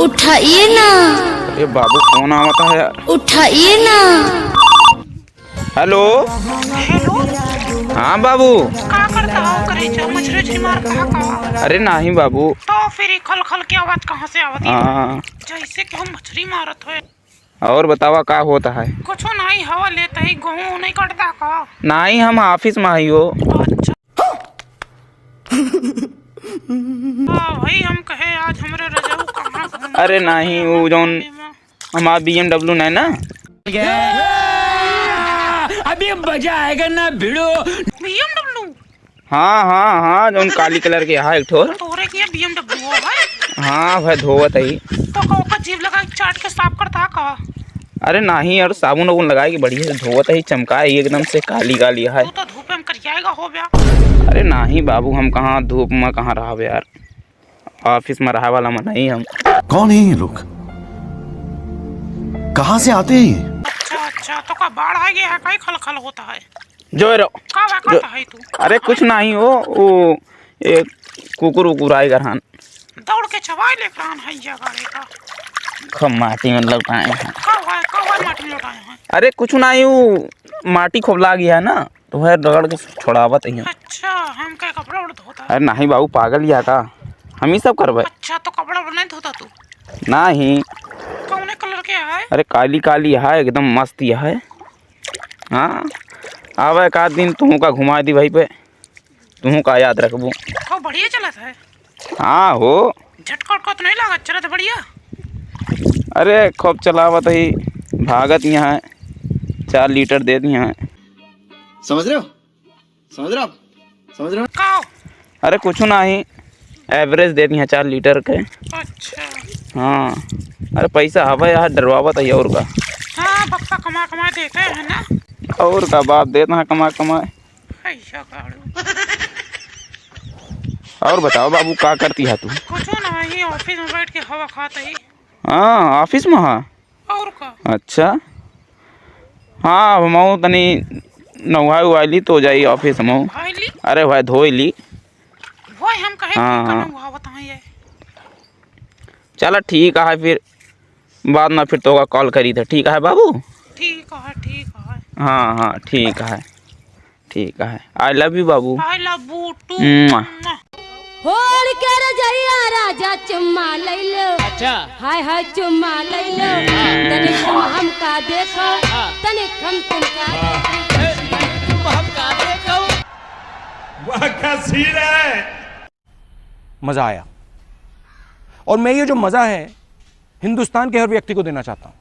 उठाइए ना। अरे बाबू कौन आवता है यार? उठाइए ना। हेलो। हेलो, हाँ बाबू। का करता हो? करे जा मछली उछली मार कहा का? अरे नहीं बाबू। तो फिर ये खल खल की आवाज कहाँ से आवती है? हाँ जैसे कि हम मछली मारत हुए। और बतावा का होता है? कुछ नहीं, हवा लेता ही गेहूं नहीं कटता का? नहीं हम ऑफिस में ही हो। अच्छा। भाई हम कहे आज हमरे रजऊ कहाँ घूमने अरे नहीं वो जौन हमारा BMW नहीं ना। अभी मजा आएगा ना भिड़ो। BMW? हाँ हाँ हाँ जौन काली कलर के है एक ठोर। तोरे की BMW हो भाई? हाँ भाई धोवत है। तो कौ का जीभ लगा के चाट के साफ करता का? अरे नहीं और साबुन वाबुन लगा के बढ़िया से धोवत है, चमका है एकदम से काली काली है। तू तो धूप में कर जाएगा हो गया। अरे नहीं बाबू हम कहाँ धूप में कहाँ रहा यार, ऑफिस में रहा वाला में नहीं हम। कौन है ये लोग, कहाँ से आते हैं ये? अच्छा, तो का बाढ़ आ गया है? कई खल खल होता है? जो रो का करता है तू? अरे कुछ नहीं हो वो एक कुकुर उकुर आए गरहान दौड़ के चबाई लेकर आन है ये गाड़ी का। खम माटी में लौटाए हैं। कब माटी में लौटाए हैं? अरे कुछ नहीं वो माटी खोबला गया है ना तो वह रगड़ के छोड़ावत है। अच्छा, हम क्या कपड़ा उड़ धोता है? अरे नहीं बाबू पागल या का, हम ही सब करबे। अच्छा, तो कपड़ा उड़ नहीं धोता तू? नहीं। कौन कलर के है? अरे काली काली है एकदम मस्त यह है। हाँ आवे एक आध दिन तुहू का घुमा दी भाई पे, तुहू का याद रखबू। तो बढ़िया चलत है? हाँ हो। झटका को तो नहीं लागत, चलत बढ़िया? अरे खूब चलावत ही, भागत यहाँ 4 लीटर दे दी यहाँ। समझ रहे हो, समझ रहे हो आप, समझ रहे हो? का? अरे कुछ नहीं एवरेज दे दी 4 लीटर के। अच्छा। हाँ अरे पैसा हवा यार डरवावत है और का। हाँ बक्सा कमा कमा देते हैं ना। और का बाप देता है कमा कमाए। ऐसा गाड़ू। और बताओ बाबू का करती है तू? कुछ नहीं, ऑफिस में बैठ के हवा खाता ही। हाँ ऑफिस में हाँ। और का? अच्छा हाँ हम तनी नहाई उहाई तो जाई ऑफिस में। भाईली? अरे भाई धोई ली। वही हम कहे हाँ। कि हुआ बताइए। चलो ठीक है फिर बाद में फिर तो कॉल करी थे। ठीक है बाबू? ठीक है, ठीक है। हाँ हाँ ठीक है, ठीक है। I love you babu. I love you too. होड़ के रजैया राजा चुम्मा ले लो। अच्छा हाय हाय चुम्मा ले लो। तनिक हम हमका देखो, तनिक हम तुमका तुम हमका देखो। वह क्या सीन है। मज़ा आया और मैं ये जो मज़ा है हिंदुस्तान के हर व्यक्ति को देना चाहता हूं।